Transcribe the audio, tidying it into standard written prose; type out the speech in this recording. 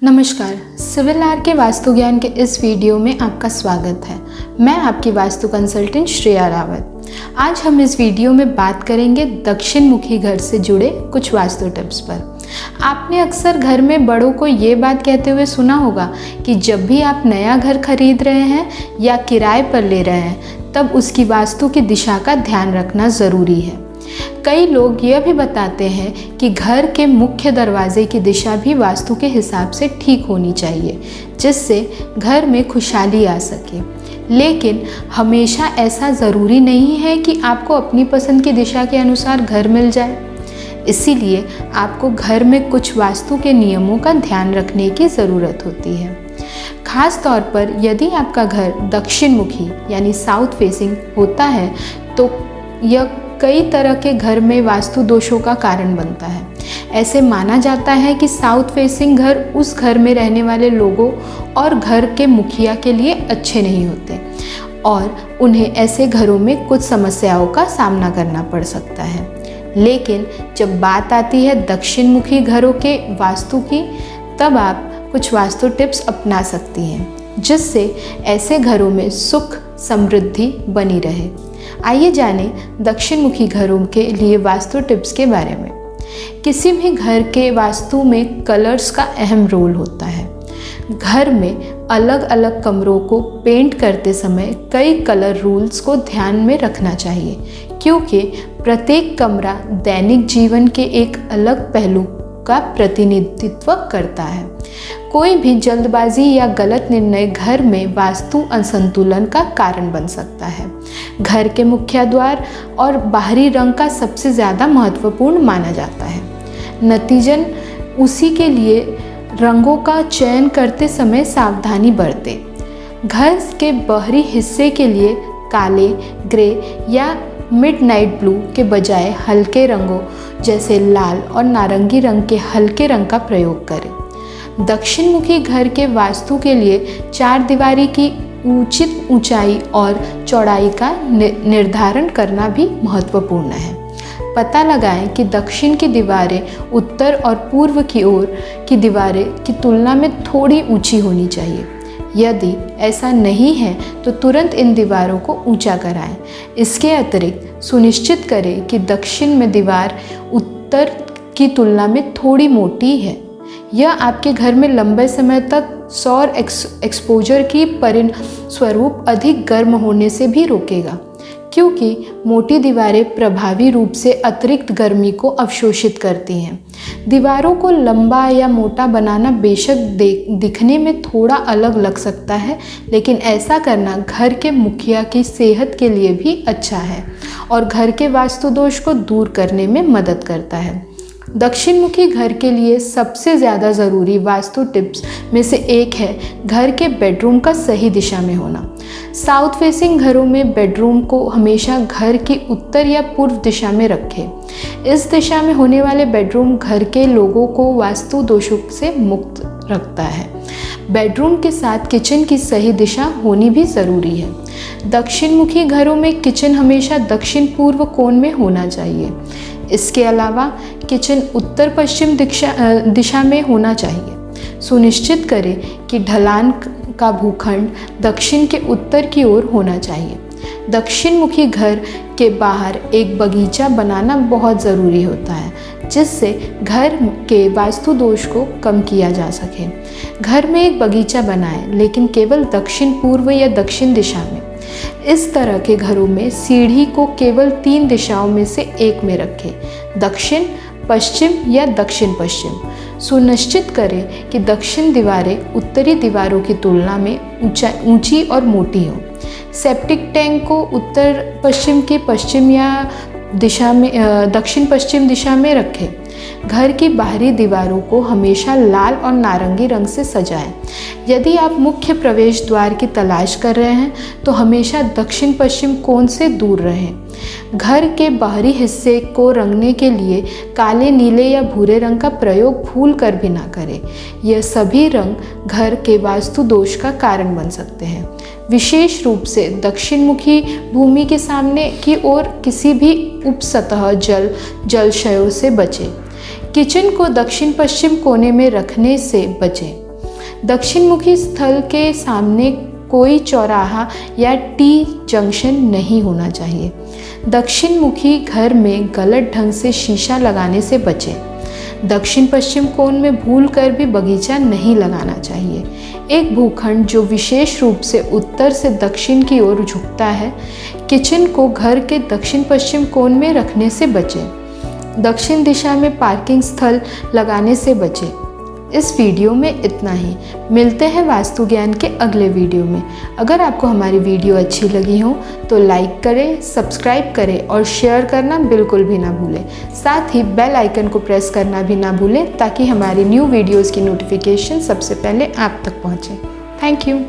नमस्कार, civil are के वास्तु ज्ञान के इस वीडियो में आपका स्वागत है। मैं आपकी वास्तु कंसल्टेंट श्रेया रावत। आज हम इस वीडियो में बात करेंगे दक्षिण मुखी घर से जुड़े कुछ वास्तु टिप्स पर। आपने अक्सर घर में बड़ों को ये बात कहते हुए सुना होगा कि जब भी आप नया घर खरीद रहे हैं या किराए पर ले रहे हैं तब उसकी वास्तु की दिशा का ध्यान रखना ज़रूरी है। कई लोग यह भी बताते हैं कि घर के मुख्य दरवाजे की दिशा भी वास्तु के हिसाब से ठीक होनी चाहिए, जिससे घर में खुशहाली आ सके। लेकिन हमेशा ऐसा ज़रूरी नहीं है कि आपको अपनी पसंद की दिशा के अनुसार घर मिल जाए। इसीलिए आपको घर में कुछ वास्तु के नियमों का ध्यान रखने की ज़रूरत होती है। खास तौर पर यदि आपका घर दक्षिण मुखी यानी साउथ फेसिंग होता है तो यह कई तरह के घर में वास्तु दोषों का कारण बनता है। ऐसे माना जाता है कि साउथ फेसिंग घर उस घर में रहने वाले लोगों और घर के मुखिया के लिए अच्छे नहीं होते और उन्हें ऐसे घरों में कुछ समस्याओं का सामना करना पड़ सकता है। लेकिन जब बात आती है दक्षिण मुखी घरों के वास्तु की, तब आप कुछ वास्तु टिप्स अपना सकती हैं, जिससे ऐसे घरों में सुख समृद्धि बनी रहे। आइए जानें दक्षिण मुखी घरों के लिए वास्तु टिप्स के बारे में। किसी भी घर के वास्तु में कलर्स का अहम रोल होता है। घर में अलग अलग कमरों को पेंट करते समय कई कलर रूल्स को ध्यान में रखना चाहिए, क्योंकि प्रत्येक कमरा दैनिक जीवन के एक अलग पहलू का प्रतिनिधित्व करता है। कोई भी जल्दबाजी या गलत निर्णय घर में वास्तु असंतुलन का कारण बन सकता है। घर के मुख्य द्वार और बाहरी रंग का सबसे ज़्यादा महत्वपूर्ण माना जाता है। नतीजन उसी के लिए रंगों का चयन करते समय सावधानी बरतें। घर के बाहरी हिस्से के लिए काले, ग्रे या मिडनाइट ब्लू के बजाय हल्के रंगों जैसे लाल और नारंगी रंग के हल्के रंग का प्रयोग करें। दक्षिण मुखी घर के वास्तु के लिए चार दीवारी की उचित ऊंचाई और चौड़ाई का निर्धारण करना भी महत्वपूर्ण है। पता लगाएं कि दक्षिण की दीवारें उत्तर और पूर्व की ओर की दीवारें की तुलना में थोड़ी ऊंची होनी चाहिए। यदि ऐसा नहीं है तो तुरंत इन दीवारों को ऊंचा कराएं। इसके अतिरिक्त सुनिश्चित करें कि दक्षिण में दीवार उत्तर की तुलना में थोड़ी मोटी है। यह आपके घर में लंबे समय तक सौर एक्सपोजर की परिणमस्वरूप अधिक गर्म होने से भी रोकेगा, क्योंकि मोटी दीवारें प्रभावी रूप से अतिरिक्त गर्मी को अवशोषित करती हैं। दीवारों को लंबा या मोटा बनाना बेशक दिखने में थोड़ा अलग लग सकता है, लेकिन ऐसा करना घर के मुखिया की सेहत के लिए भी अच्छा है और घर के वास्तु दोष को दूर करने में मदद करता है। दक्षिण मुखी घर के लिए सबसे ज़्यादा ज़रूरी वास्तु टिप्स में से एक है घर के बेडरूम का सही दिशा में होना। साउथ फेसिंग घरों में बेडरूम को हमेशा घर की उत्तर या पूर्व दिशा में रखें। इस दिशा में होने वाले बेडरूम घर के लोगों को वास्तु दोषों से मुक्त रखता है। बेडरूम के साथ किचन की सही दिशा होनी भी ज़रूरी है। दक्षिण मुखी घरों में किचन हमेशा दक्षिण पूर्व कोण में होना चाहिए। इसके अलावा किचन उत्तर पश्चिम दिशा में होना चाहिए। सुनिश्चित करें कि ढलान का भूखंड दक्षिण के उत्तर की ओर होना चाहिए। दक्षिण मुखी घर के बाहर एक बगीचा बनाना बहुत ज़रूरी होता है, जिससे घर के वास्तु दोष को कम किया जा सके। घर में एक बगीचा बनाएं, लेकिन केवल दक्षिण पूर्व या दक्षिण दिशा में। इस तरह के घरों में सीढ़ी को केवल 3 दिशाओं में से एक में रखें, दक्षिण, पश्चिम या दक्षिण पश्चिम। सुनिश्चित करें कि दक्षिण दीवारें उत्तरी दीवारों की तुलना में ऊंची और मोटी हों। सेप्टिक टैंक को उत्तर पश्चिम के पश्चिम या दिशा में दक्षिण पश्चिम दिशा में रखें। घर की बाहरी दीवारों को हमेशा लाल और नारंगी रंग से सजाएं। यदि आप मुख्य प्रवेश द्वार की तलाश कर रहे हैं तो हमेशा दक्षिण पश्चिम कोण से दूर रहें। घर के बाहरी हिस्से को रंगने के लिए काले, नीले या भूरे रंग का प्रयोग भूल कर भी ना करें। यह सभी रंग घर के वास्तु दोष का कारण बन सकते हैं। विशेष रूप से दक्षिण मुखी भूमि के सामने की ओर किसी भी उपसतह जलाशयों से बचें। किचन को दक्षिण पश्चिम कोने में रखने से बचें। दक्षिण मुखी स्थल के सामने कोई चौराहा या टी जंक्शन नहीं होना चाहिए। दक्षिण मुखी घर में गलत ढंग से शीशा लगाने से बचें। दक्षिण पश्चिम कोण में भूलकर भी बगीचा नहीं लगाना चाहिए। एक भूखंड जो विशेष रूप से उत्तर से दक्षिण की ओर झुकता है, किचन को घर के दक्षिण पश्चिम कोण में रखने से बचें। दक्षिण दिशा में पार्किंग स्थल लगाने से बचें। इस वीडियो में इतना ही। मिलते हैं वास्तु ज्ञान के अगले वीडियो में। अगर आपको हमारी वीडियो अच्छी लगी हो तो लाइक करें, सब्सक्राइब करें और शेयर करना बिल्कुल भी ना भूलें। साथ ही बेल आइकन को प्रेस करना भी ना भूलें ताकि हमारी न्यू वीडियोज़ की नोटिफिकेशन सबसे पहले आप तक पहुँचे। Thank you.